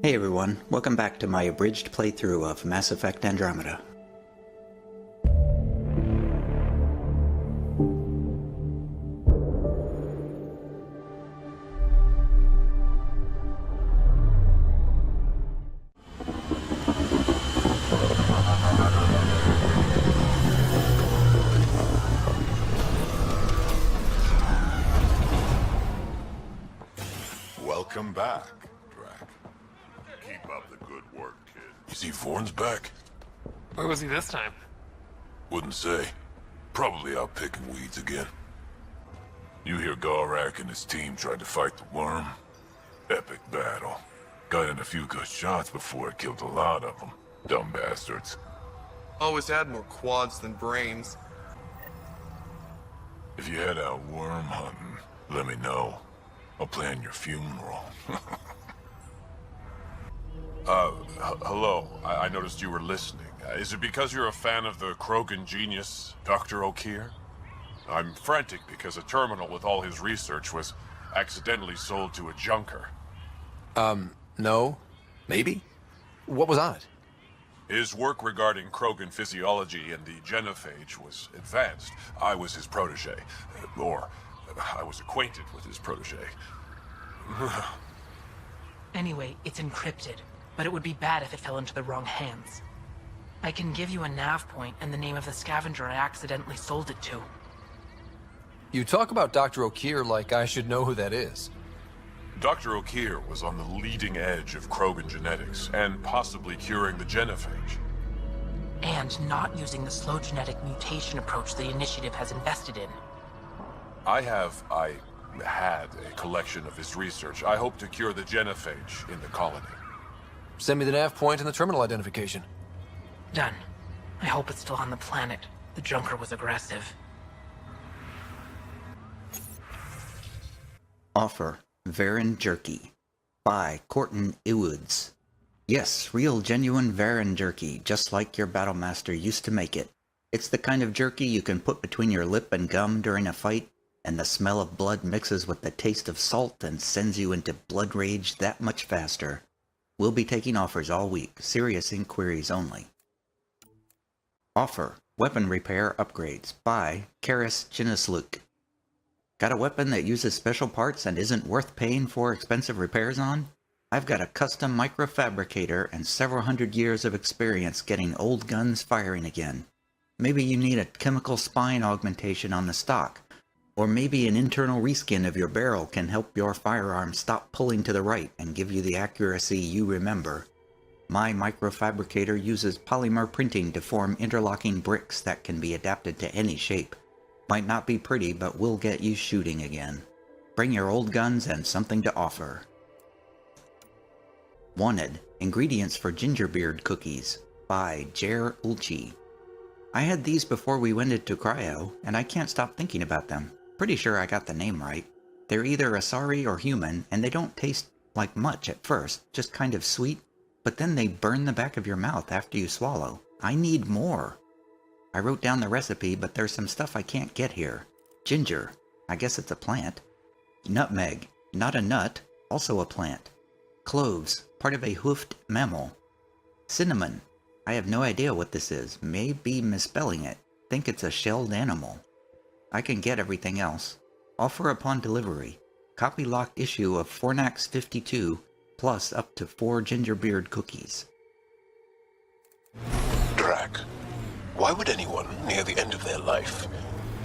Hey everyone, welcome back to my abridged playthrough of Mass Effect Andromeda. Welcome back, Drac. Keep up the good work, kid. You see Vorn's back? Where was he this time? Wouldn't say. Probably out picking weeds again. You hear Garak and his team tried to fight the worm? Epic battle. Got in a few good shots before it killed a lot of them. Dumb bastards. Always had more quads than brains. If you head out worm hunting, let me know. I'll plan your funeral. Hello. I noticed you were listening. Is it because you're a fan of the Krogan genius, Dr. O'Keir? I'm frantic because a terminal with all his research was accidentally sold to a junker. No. Maybe? What was on it? His work regarding Krogan physiology and the genophage was advanced. I was his protege. Or, I was acquainted with his protege. Anyway, it's encrypted, but it would be bad if it fell into the wrong hands. I can give you a nav point and the name of the scavenger I accidentally sold it to. You talk about Dr. O'Keir like I should know who that is. Dr. O'Keir was on the leading edge of Krogan genetics, and possibly curing the genophage. And not using the slow genetic mutation approach the Initiative has invested in. I had a collection of his research. I hope to cure the genophage in the colony. Send me the nav point and the terminal identification. Done. I hope it's still on the planet. The Junker was aggressive. Offer, Varan Jerky. By Corton Iwoods. Yes, real genuine Varan jerky, just like your Battlemaster used to make it. It's the kind of jerky you can put between your lip and gum during a fight, and the smell of blood mixes with the taste of salt and sends you into blood rage that much faster. We'll be taking offers all week, serious inquiries only. Offer, Weapon Repair Upgrades by Karis Chinisluk. Got a weapon that uses special parts and isn't worth paying for expensive repairs on? I've got a custom microfabricator and several hundred years of experience getting old guns firing again. Maybe you need a chemical spine augmentation on the stock, or maybe an internal reskin of your barrel can help your firearm stop pulling to the right and give you the accuracy you remember. My microfabricator uses polymer printing to form interlocking bricks that can be adapted to any shape. Might not be pretty, but will get you shooting again. Bring your old guns and something to offer. Wanted, Ingredients for Gingerbeard Cookies by Jer Ulchi. I had these before we went into cryo, and I can't stop thinking about them. Pretty sure I got the name right. They're either Asari or human, and they don't taste like much at first, just kind of sweet, but then they burn the back of your mouth after you swallow. I need more. I wrote down the recipe, but there's some stuff I can't get here. Ginger, I guess it's a plant. Nutmeg, not a nut, also a plant. Cloves, part of a hoofed mammal. Cinnamon, I have no idea what this is, may be misspelling it. Think it's a shelled animal. I can get everything else. Offer upon delivery. Copy locked issue of Fornax 52, plus up to 4 gingerbeard cookies. Drac, why would anyone near the end of their life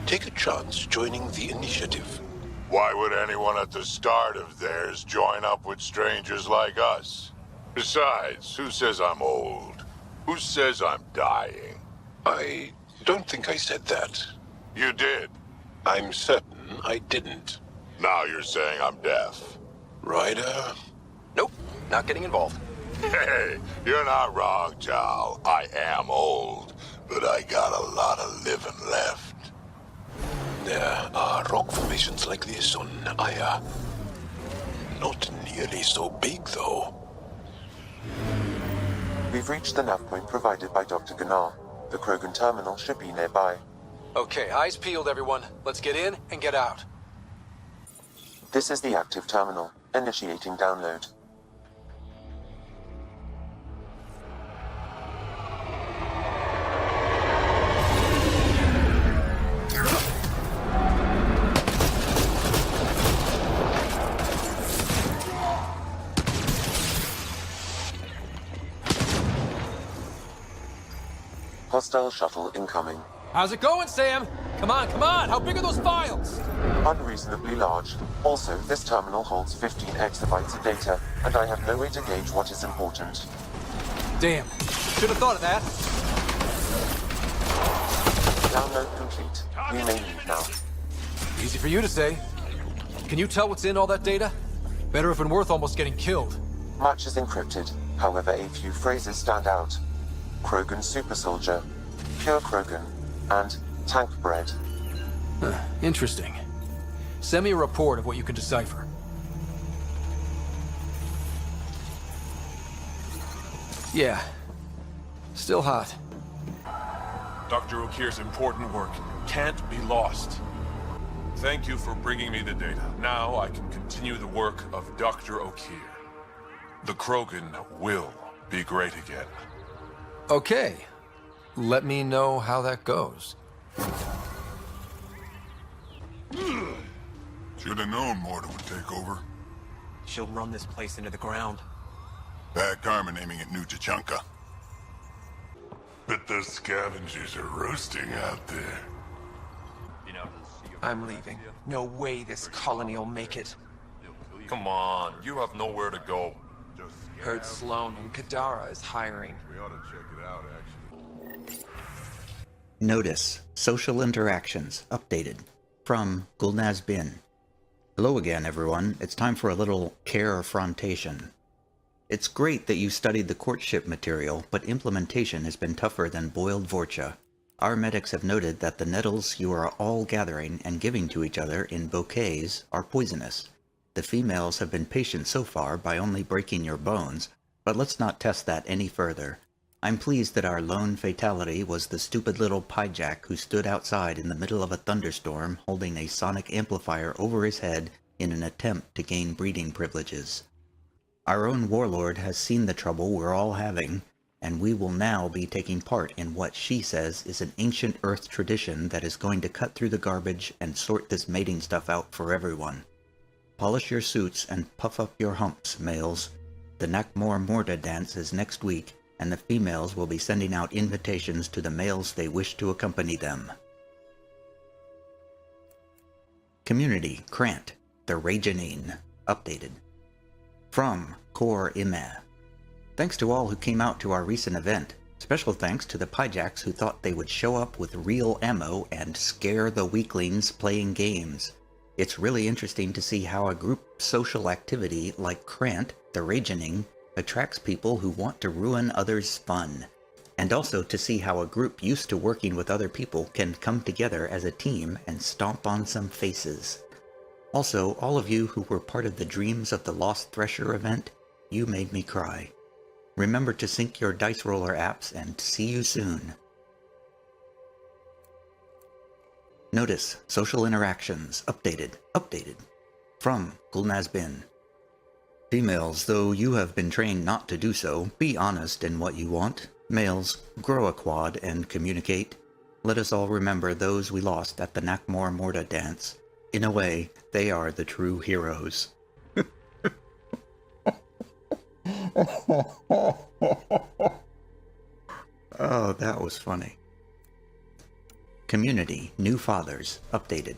take a chance joining the Initiative? Why would anyone at the start of theirs join up with strangers like us? Besides, who says I'm old? Who says I'm dying? I don't think I said that. You did. I'm certain I didn't. Now you're saying I'm deaf. Ryder? Nope, not getting involved. Hey, you're not wrong, Jal. I am old, but I got a lot of living left. There are rock formations like this on Aya. Not nearly so big, though. We've reached the nav point provided by Dr. Gunnar. The Krogan terminal should be nearby. Okay, eyes peeled, everyone. Let's get in and get out. This is the active terminal. Initiating download. Hostile shuttle incoming. How's it going, Sam? Come on, come on! How big are those files? Unreasonably large. Also, this terminal holds 15 exabytes of data, and I have no way to gauge what is important. Damn. Should have thought of that. Download complete. We may leave now. Easy for you to say. Can you tell what's in all that data? Better if it's worth almost getting killed. Much is encrypted. However, a few phrases stand out. Krogan super soldier, pure Krogan, and tank bread. Interesting. Send me a report of what you can decipher. Yeah. Still hot. Dr. Okir's important work can't be lost. Thank you for bringing me the data. Now I can continue the work of Dr. Okir. The Krogan will be great again. Okay. Let me know how that goes. Should have known Morta would take over. She'll run this place into the ground. Bad karma naming it New Tachanka. Bet those scavengers are roasting out there. I'm leaving. No way this colony will make it. Come on, you have nowhere to go. Heard Sloan and Kadara is hiring. We ought to check it out, actually. Notice, social interactions, updated. From Gulnaz Bin. Hello again, everyone. It's time for a little carefrontation. It's great that you studied the courtship material, but implementation has been tougher than boiled vorcha. Our medics have noted that the nettles you are all gathering and giving to each other in bouquets are poisonous. The females have been patient so far by only breaking your bones, but let's not test that any further. I'm pleased that our lone fatality was the stupid little pyjak who stood outside in the middle of a thunderstorm holding a sonic amplifier over his head in an attempt to gain breeding privileges. Our own warlord has seen the trouble we're all having, and we will now be taking part in what she says is an ancient Earth tradition that is going to cut through the garbage and sort this mating stuff out for everyone. Polish your suits and puff up your humps, males. The Nakmor Morda dance is next week, and the females will be sending out invitations to the males they wish to accompany them. Community, Krant, the Rajanine, updated. From Kor Imeh. Thanks to all who came out to our recent event. Special thanks to the pyjaks who thought they would show up with real ammo and scare the weaklings playing games. It's really interesting to see how a group social activity like Krant, the Ragening, attracts people who want to ruin others' fun. And also to see how a group used to working with other people can come together as a team and stomp on some faces. Also, all of you who were part of the Dreams of the Lost Thresher event, you made me cry. Remember to sync your dice roller apps and see you soon. Notice, social interactions, updated. From Gulnaz Bin. Females, though you have been trained not to do so, be honest in what you want. Males, grow a quad and communicate. Let us all remember those we lost at the Nakmor Morda dance. In a way, they are the true heroes. Oh, that was funny. Community, New Fathers, updated.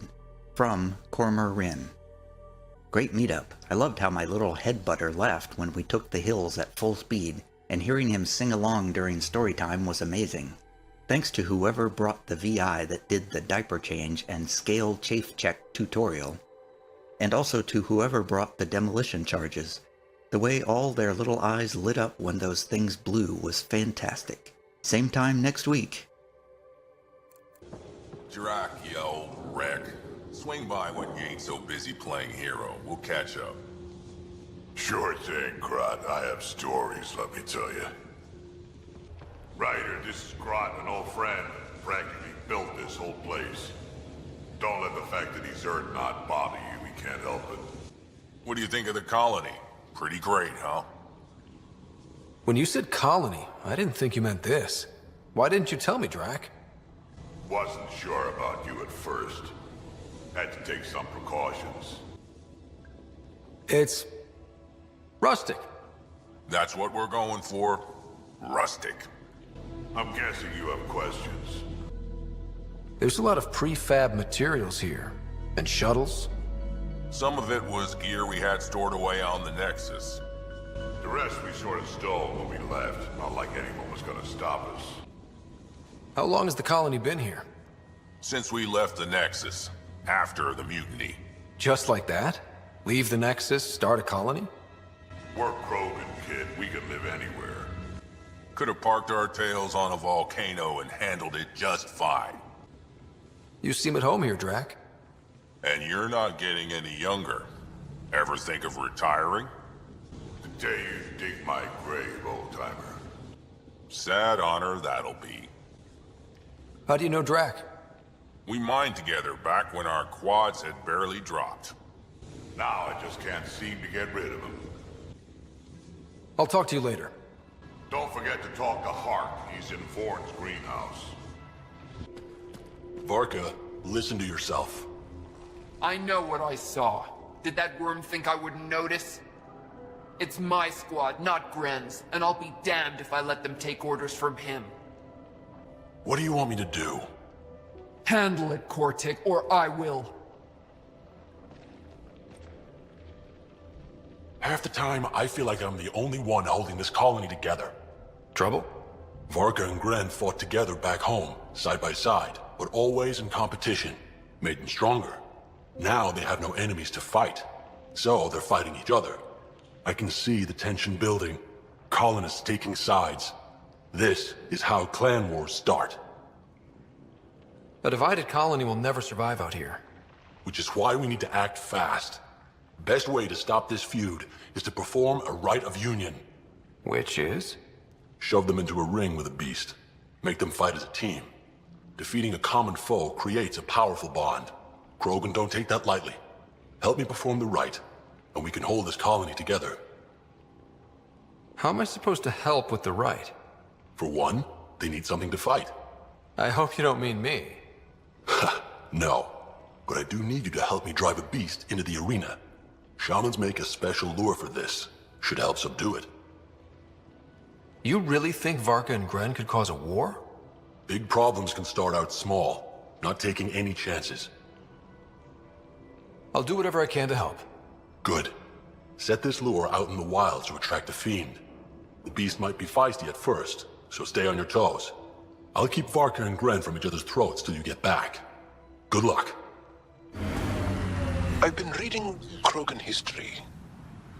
From Cormer Rin. Great meetup. I loved how my little headbutter laughed when we took the hills at full speed, and hearing him sing along during story time was amazing. Thanks to whoever brought the VI that did the diaper change and scale chafe check tutorial. And also to whoever brought the demolition charges. The way all their little eyes lit up when those things blew was fantastic. Same time next week. Jirak, yo, wreck. Swing by when you ain't so busy playing hero. We'll catch up. Sure thing, Grot. I have stories, let me tell you. Ryder, this is Grot, an old friend. Practically built this whole place. Don't let the fact that he's Earth not bother you. We can't help it. What do you think of the colony? Pretty great, huh? When you said colony, I didn't think you meant this. Why didn't you tell me, Drac? Wasn't sure about you at first. Had to take some precautions. It's... rustic. That's what we're going for. Rustic. I'm guessing you have questions. There's a lot of prefab materials here. And shuttles. Some of it was gear we had stored away on the Nexus. The rest we sort of stole when we left. Not like anyone was gonna stop us. How long has the colony been here? Since we left the Nexus, after the mutiny. Just like that? Leave the Nexus, start a colony? We're Krogan, kid. We could live anywhere. Could have parked our tails on a volcano and handled it just fine. You seem at home here, Drac. And you're not getting any younger. Ever think of retiring? The day you dig my grave, old-timer. Sad honor that'll be. How do you know Drac? We mined together back when our quads had barely dropped. Now I just can't seem to get rid of him. I'll talk to you later. Don't forget to talk to Hark. He's in Ford's greenhouse. Varka, listen to yourself. I know what I saw. Did that worm think I wouldn't notice? It's my squad, not Gren's, and I'll be damned if I let them take orders from him. What do you want me to do? Handle it, Kortik, or I will. Half the time, I feel like I'm the only one holding this colony together. Trouble? Varka and Gren fought together back home, side by side, but always in competition. Made them stronger. Now they have no enemies to fight, so they're fighting each other. I can see the tension building, colonists taking sides. This is how clan wars start. A divided colony will never survive out here. Which is why we need to act fast. Best way to stop this feud is to perform a rite of union. Which is? Shove them into a ring with a beast. Make them fight as a team. Defeating a common foe creates a powerful bond. Krogan don't take that lightly. Help me perform the rite, and we can hold this colony together. How am I supposed to help with the rite? For one, they need something to fight. I hope you don't mean me. No, but I do need you to help me drive a beast into the arena. Shamans make a special lure for this. Should help subdue it. You really think Varka and Gren could cause a war? Big problems can start out small, not taking any chances. I'll do whatever I can to help. Good. Set this lure out in the wilds to attract a fiend. The beast might be feisty at first, so stay on your toes. I'll keep Varka and Gren from each other's throats till you get back. Good luck. I've been reading Krogan history.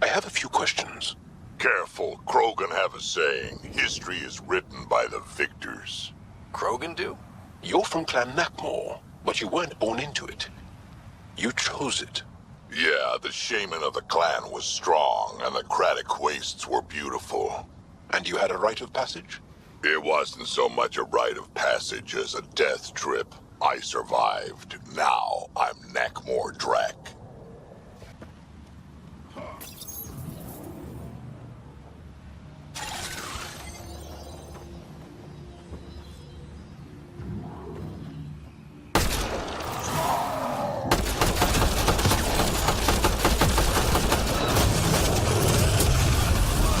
I have a few questions. Careful, Krogan have a saying. History is written by the victors. Krogan do? You're from Clan Nakmor, but you weren't born into it. You chose it. Yeah, the shaman of the clan was strong, and the Craddock wastes were beautiful. And you had a rite of passage? It wasn't so much a rite of passage as a death trip. I survived. Now I'm Nakmor Drac.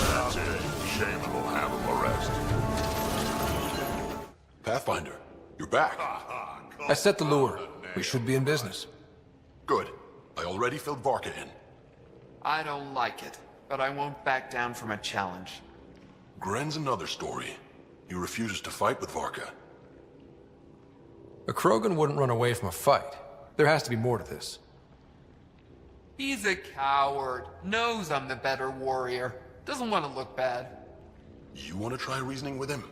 That's it. Shaman will handle the rest. Pathfinder, you're back. I set the lure. We should be in business. Good. I already filled Varka in. I don't like it, but I won't back down from a challenge. Gren's another story. He refuses to fight with Varka. A Krogan wouldn't run away from a fight. There has to be more to this. He's a coward. Knows I'm the better warrior. Doesn't want to look bad. You want to try reasoning with him?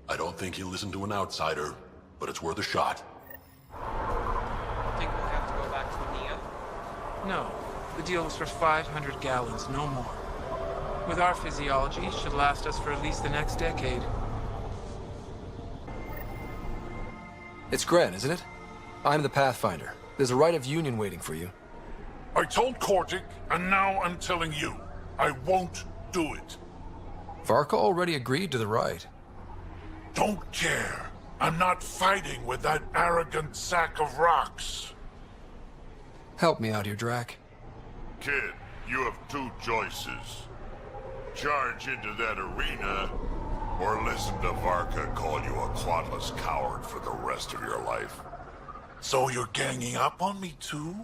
I don't think he'll listen to an outsider, but it's worth a shot. Think we'll have to go back to Nia? No. The deal was for 500 gallons, no more. With our physiology, it should last us for at least the next decade. It's Gren, isn't it? I'm the Pathfinder. There's a rite of union waiting for you. I told Kortik, and now I'm telling you. I won't do it. Varka already agreed to the rite. Don't care. I'm not fighting with that arrogant sack of rocks. Help me out here, Drac. Kid, you have two choices. Charge into that arena, Or listen to Varka call you a quadless coward for the rest of your life. So you're ganging up on me too?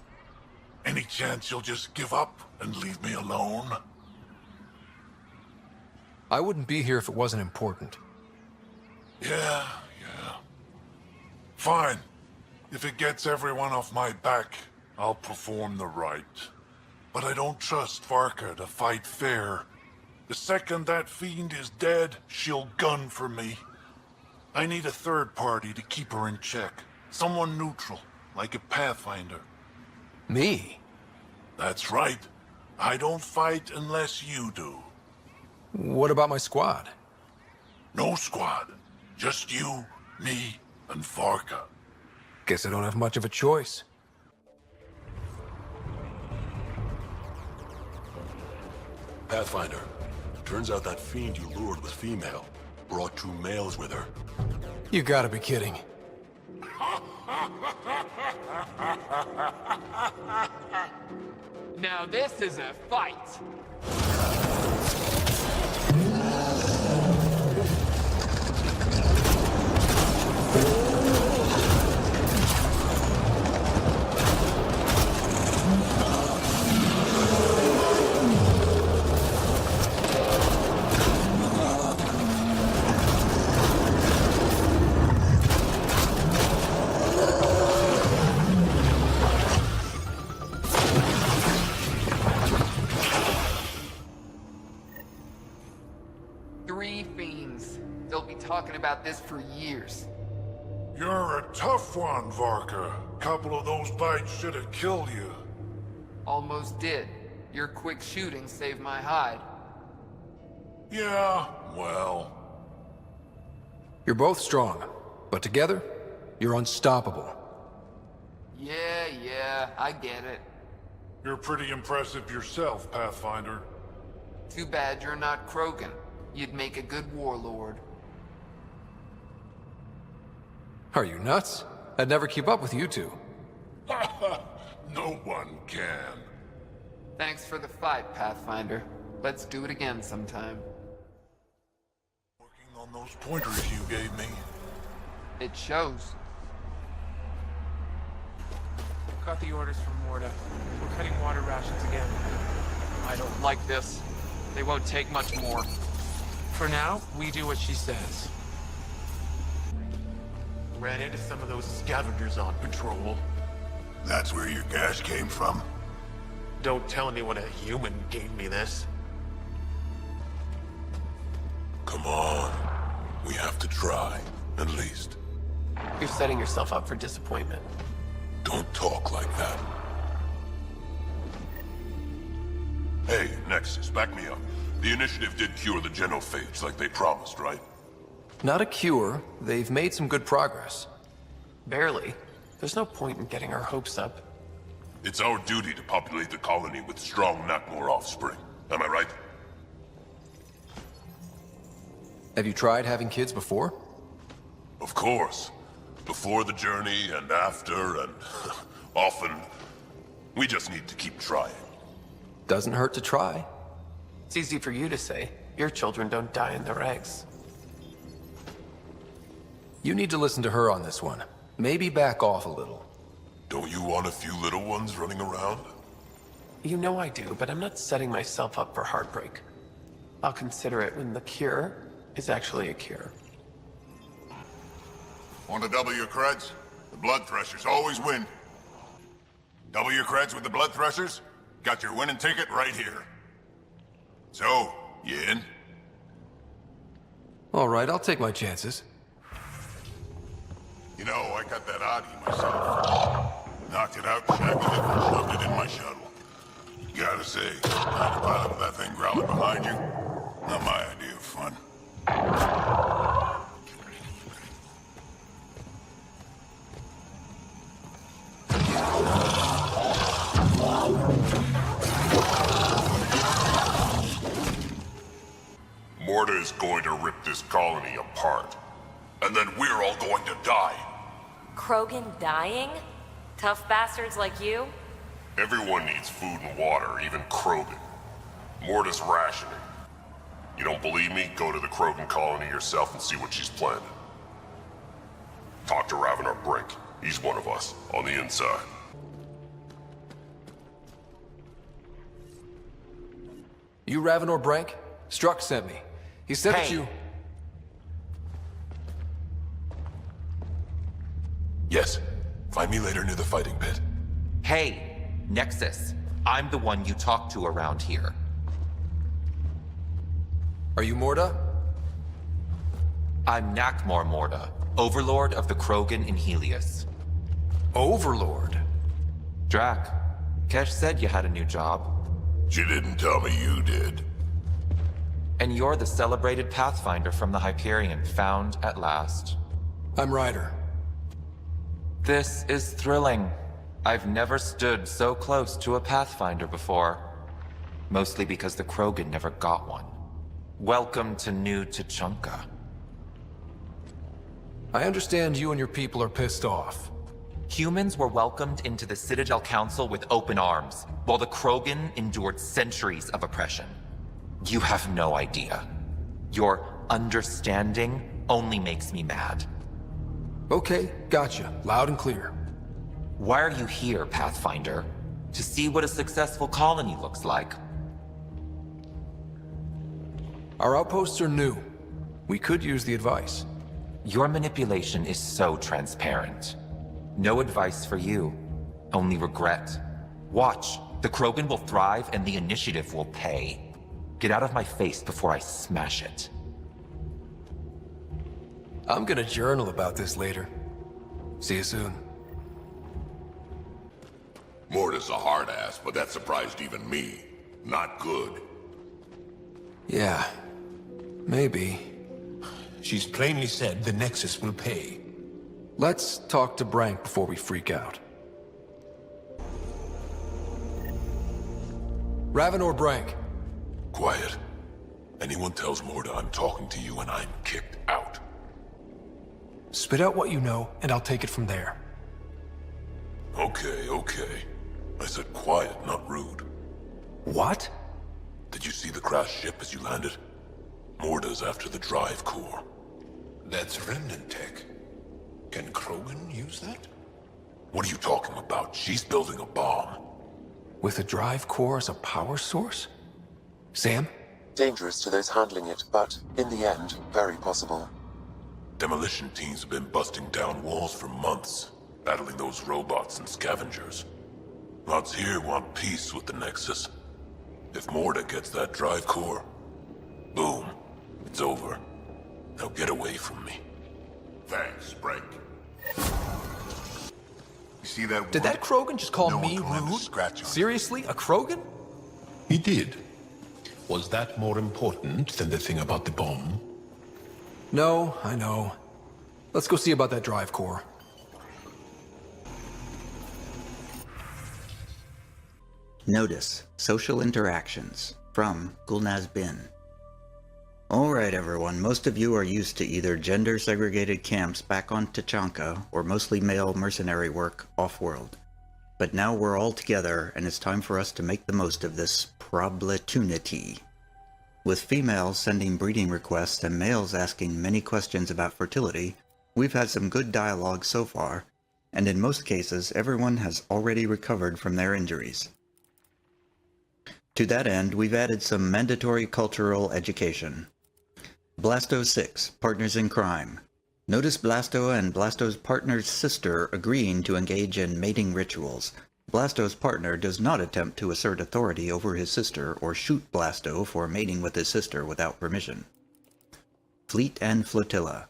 Any chance you'll just give up and leave me alone? I wouldn't be here if it wasn't important. Yeah. Fine. If it gets everyone off my back, I'll perform the rite. But I don't trust Varka to fight fair. The second that fiend is dead, she'll gun for me. I need a third party to keep her in check. Someone neutral, like a Pathfinder. Me? That's right. I don't fight unless you do. What about my squad? No squad. Just you, me, and Varka. Guess I don't have much of a choice. Pathfinder, turns out that fiend you lured was female. Brought 2 males with her. You gotta be kidding. Now this is a fight. Talking about this for years. You're a tough one, Varka. Couple of those bites should have killed you. Almost did. Your quick shooting saved my hide. Yeah, well... You're both strong, but together, you're unstoppable. Yeah, I get it. You're pretty impressive yourself, Pathfinder. Too bad you're not Krogan. You'd make a good warlord. Are you nuts? I'd never keep up with you two. No one can. Thanks for the fight, Pathfinder. Let's do it again sometime. Working on those pointers you gave me. It shows. Got the orders from Morta. We're cutting water rations again. I don't like this. They won't take much more. For now, we do what she says. Ran into some of those scavengers on patrol. That's where your gas came from? Don't tell anyone a human gave me this. Come on. We have to try, at least. You're setting yourself up for disappointment. Don't talk like that. Hey, Nexus, back me up. The initiative did cure the genophage like they promised, right? Not a cure. They've made some good progress. Barely. There's no point in getting our hopes up. It's our duty to populate the colony with strong Nakmor offspring. Am I right? Have you tried having kids before? Of course. Before the journey and after and often. We just need to keep trying. Doesn't hurt to try. It's easy for you to say. Your children don't die in their eggs. You need to listen to her on this one. Maybe back off a little. Don't you want a few little ones running around? You know I do, but I'm not setting myself up for heartbreak. I'll consider it when the cure is actually a cure. Want to double your creds? The Blood Threshers always win. Double your creds with the Blood Threshers? Got your winning ticket right here. So, you in? All right, I'll take my chances. You know, I got that Oddie myself. Knocked it out, shagged it, and shoved it in my shuttle. Gotta say, trying to pilot with that thing growling behind you, not my idea of fun. Morta is going to rip this colony apart. And then we're all going to die. Krogan dying? Tough bastards like you? Everyone needs food and water, even Krogan. Morta's rationing. You don't believe me? Go to the Krogan colony yourself and see what she's planning. Talk to Ravenor Brink. He's one of us, on the inside. You Ravenor Brank? Struck sent me. He said that Hey. you... Yes. Find me later near the fighting pit. Hey, Nexus. I'm the one you talk to around here. Are you Morda? I'm Nakmor Morda, Overlord of the Krogan in Helios. Overlord? Drac, Kesh said you had a new job. She didn't tell me you did. And you're the celebrated Pathfinder from the Hyperion, found at last. I'm Ryder. This is thrilling. I've never stood so close to a Pathfinder before. Mostly because the Krogan never got one. Welcome to New Tuchanka. I understand you and your people are pissed off. Humans were welcomed into the Citadel Council with open arms, while the Krogan endured centuries of oppression. You have no idea. Your understanding only makes me mad. Okay, gotcha. Loud and clear. Why are you here, Pathfinder? To see what a successful colony looks like. Our outposts are new. We could use the advice. Your manipulation is so transparent. No advice for you, only regret. Watch, the Krogan will thrive and the initiative will pay. Get out of my face before I smash it. I'm gonna journal about this later. See you soon. Morda's a hard ass, but that surprised even me. Not good. Yeah, maybe. She's plainly said the Nexus will pay. Let's talk to Brank before we freak out. Ravenor Brank. Quiet. Anyone tells Morda I'm talking to you and I'm kicked out. Spit out what you know, and I'll take it from there. Okay. I said quiet, not rude. What? Did you see the crashed ship as you landed? Morda's after the drive core. That's remnant tech. Can Krogan use that? What are you talking about? She's building a bomb. With a drive core as a power source? Sam? Dangerous to those handling it, but in the end, very possible. Demolition teams have been busting down walls for months, battling those robots and scavengers. Lots here want peace with the Nexus. If Morda gets that drive core, boom, it's over. Now get away from me. Thanks, Brink. You see that? Did that Krogan just call No me one can rude? scratch on. Seriously? A Krogan? He did. Was that more important than the thing about the bomb? No, I know. Let's go see about that drive core. Notice social interactions from Gulnaz Bin. Alright everyone, most of you are used to either gender-segregated camps back on Tuchanka or mostly male mercenary work off-world. But now we're all together and it's time for us to make the most of this probletunity. With females sending breeding requests and males asking many questions about fertility, we've had some good dialogue so far, and in most cases everyone has already recovered from their injuries. To that end, we've added some mandatory cultural education. Blasto 6, Partners in Crime. Notice Blasto and Blasto's partner's sister agreeing to engage in mating rituals. Blasto's partner does not attempt to assert authority over his sister or shoot Blasto for mating with his sister without permission. Fleet and Flotilla.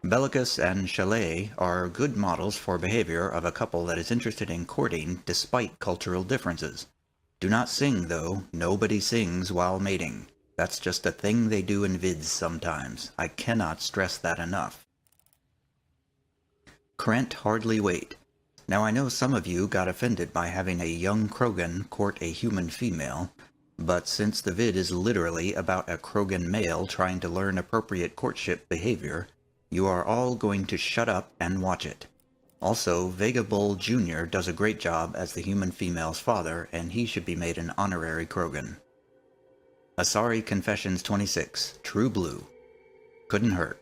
Bellicus and Chalet are good models for behavior of a couple that is interested in courting despite cultural differences. Do not sing, though. Nobody sings while mating. That's just a thing they do in vids sometimes. I cannot stress that enough. Krent Hardly Wait. Now I know some of you got offended by having a young Krogan court a human female, but since the vid is literally about a Krogan male trying to learn appropriate courtship behavior, you are all going to shut up and watch it. Also, Vega Bull Jr. does a great job as the human female's father, and he should be made an honorary Krogan. Asari Confessions 26, True Blue. Couldn't hurt.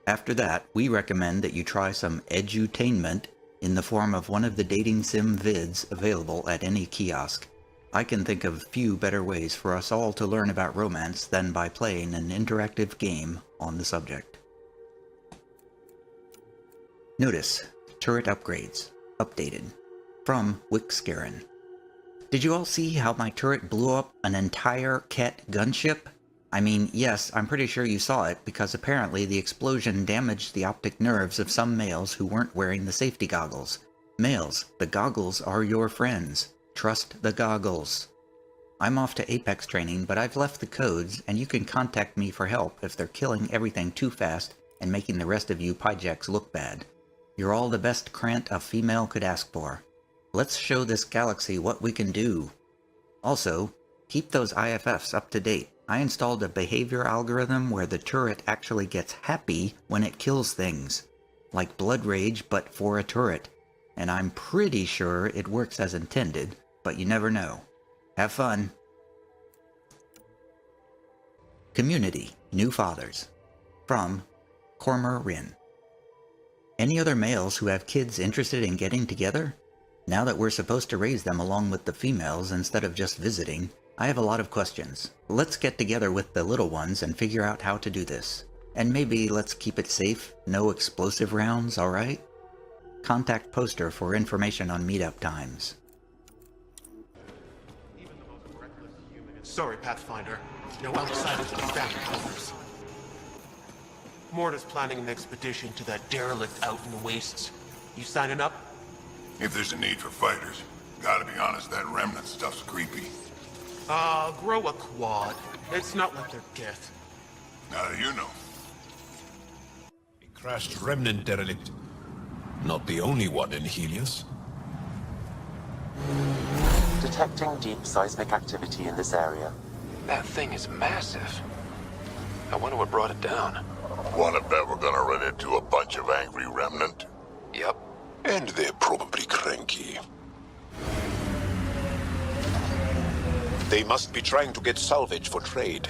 After that, we recommend that you try some edutainment in the form of one of the dating sim vids available at any kiosk. I can think of few better ways for us all to learn about romance than by playing an interactive game on the subject. Notice, turret upgrades, updated, from Wixscarin. Did you all see how my turret blew up an entire Ket gunship? I mean, yes, I'm pretty sure you saw it, because apparently the explosion damaged the optic nerves of some males who weren't wearing the safety goggles. Males, the goggles are your friends. Trust the goggles. I'm off to Apex training, but I've left the codes, and you can contact me for help if they're killing everything too fast and making the rest of you Pyjaks look bad. You're all the best Krant a female could ask for. Let's show this galaxy what we can do. Also, keep those IFFs up to date. I installed a behavior algorithm where the turret actually gets happy when it kills things. Like Blood Rage, but for a turret. And I'm pretty sure it works as intended, but you never know. Have fun. Community, New Fathers. From Cormer Rin. Any other males who have kids interested in getting together? Now that we're supposed to raise them along with the females instead of just visiting, I have a lot of questions. Let's get together with the little ones and figure out how to do this. And maybe let's keep it safe, no explosive rounds, alright? Contact Poster for information on meetup times. Sorry, Pathfinder. No outsiders can back covers. Morta's planning an expedition to that derelict out in the wastes. You signing up? If there's a need for fighters, gotta be honest, that remnant stuff's creepy. Grow a quad. It's not like they're death. How do you know? A crashed remnant derelict. Not the only one in Helios. Detecting deep seismic activity in this area. That thing is massive. I wonder what brought it down. Wanna bet we're gonna run into a bunch of angry remnant? Yep. And they're probably cranky. They must be trying to get salvage for trade.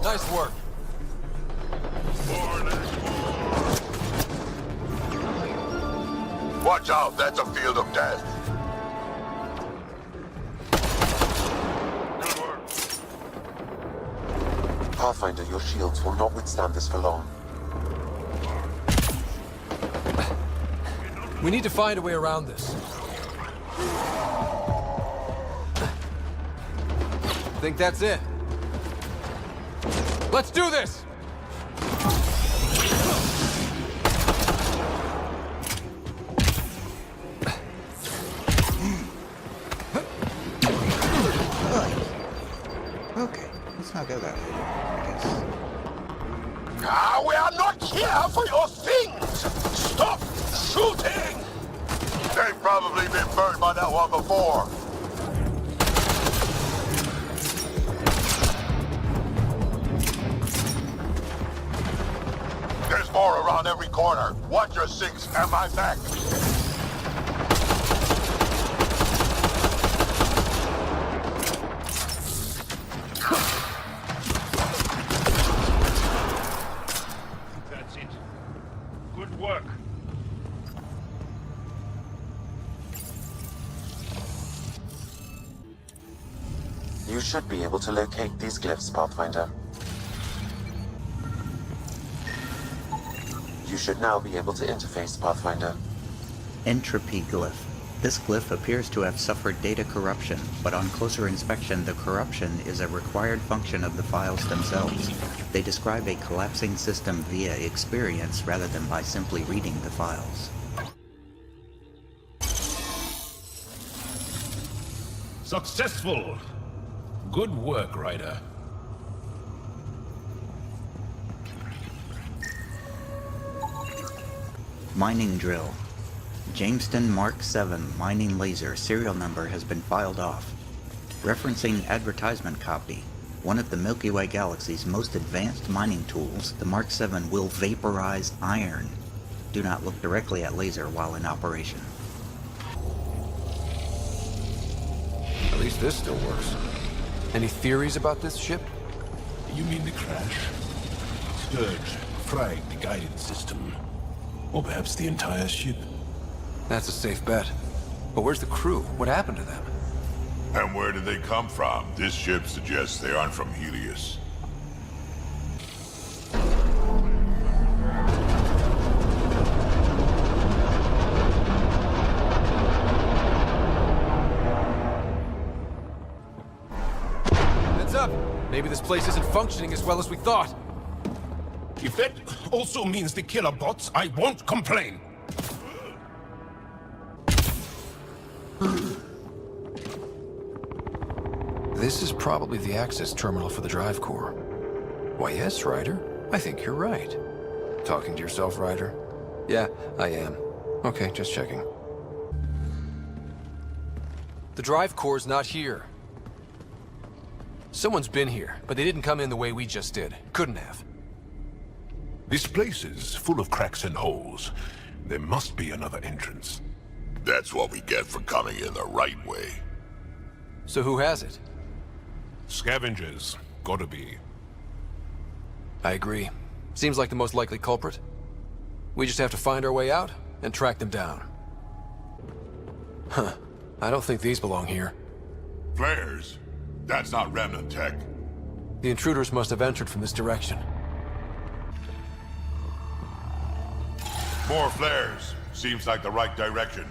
Nice work. Watch out, that's a field of death. Good work. Pathfinder, your shields will not withstand this for long. We need to find a way around this. Think that's it. Let's do this! Okay, let's not go that way, I guess. We are not here for your things! Stop shooting! They've probably been burned by that one before. There's more around every corner. Watch your six and my back. That's it. Good work. You should be able to locate these glyphs, Pathfinder. You should now be able to interface, Pathfinder. Entropy glyph. This glyph appears to have suffered data corruption, but on closer inspection the corruption is a required function of the files themselves. They describe a collapsing system via experience rather than by simply reading the files. Successful! Good work, Ryder. Mining drill. Jamestown Mark 7 mining laser serial number has been filed off. Referencing advertisement copy, one of the Milky Way galaxy's most advanced mining tools, the Mark 7 will vaporize iron. Do not look directly at laser while in operation. At least this still works. Any theories about this ship? You mean the crash? Scourge fragged the guidance system. Or perhaps the entire ship. That's a safe bet. But where's the crew? What happened to them? And where did they come from? This ship suggests they aren't from Helios. Heads up! Maybe this place isn't functioning as well as we thought. If that also means the killer bots, I won't complain. This is probably the access terminal for the drive core. Why, yes, Ryder. I think you're right. Talking to yourself, Ryder? Yeah, I am. Okay, just checking. The drive core's not here. Someone's been here, but they didn't come in the way we just did. Couldn't have. This place is full of cracks and holes. There must be another entrance. That's what we get for coming in the right way. So who has it? Scavengers. Gotta be. I agree. Seems like the most likely culprit. We just have to find our way out and track them down. Huh. I don't think these belong here. Flares? That's not remnant tech. The intruders must have entered from this direction. More flares. Seems like the right direction.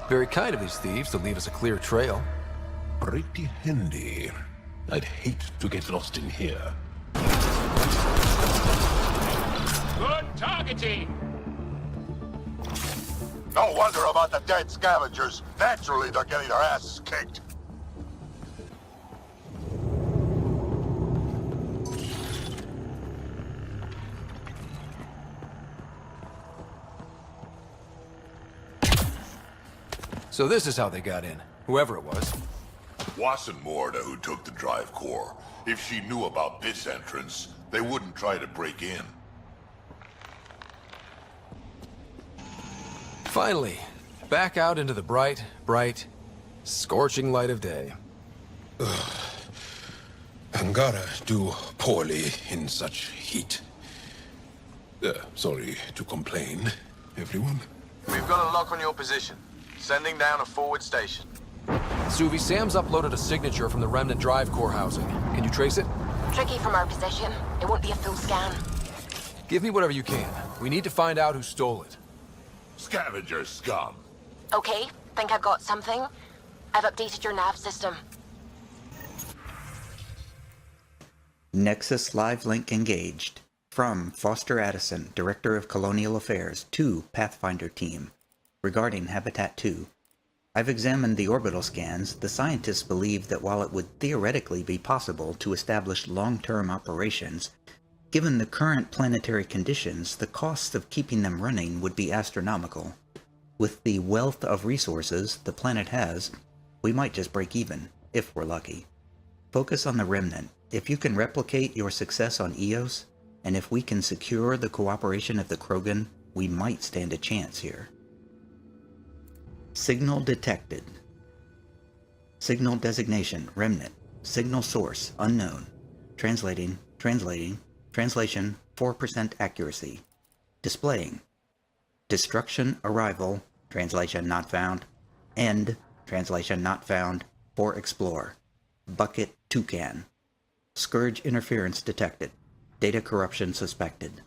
Very kind of these thieves to leave us a clear trail. Pretty handy. I'd hate to get lost in here. Good targeting! No wonder about the dead scavengers. Naturally, they're getting their asses kicked. So this is how they got in, whoever it was. Wasn't Morda who took the drive core. If she knew about this entrance, they wouldn't try to break in. Finally, back out into the bright, scorching light of day. Angara do poorly in such heat. Sorry to complain, everyone. We've got a lock on your position. Sending down a forward station. Suvi, Sam's uploaded a signature from the remnant drive core housing. Can you trace it? Tricky from our position. It won't be a full scan. Give me whatever you can. We need to find out who stole it. Scavenger scum. Okay, think I've got something. I've updated your nav system. Nexus Live Link engaged. From Foster Addison, Director of Colonial Affairs, to Pathfinder Team. Regarding Habitat 2. I've examined the orbital scans. The scientists believe that while it would theoretically be possible to establish long-term operations, given the current planetary conditions, the costs of keeping them running would be astronomical. With the wealth of resources the planet has, we might just break even, if we're lucky. Focus on the Remnant. If you can replicate your success on Eos, and if we can secure the cooperation of the Krogan, we might stand a chance here. Signal detected. Signal designation, Remnant. Signal source, unknown. Translation, 4% accuracy. Displaying. Destruction arrival, translation not found. End, translation not found, for explore. Bucket toucan. Scourge interference detected. Data corruption suspected.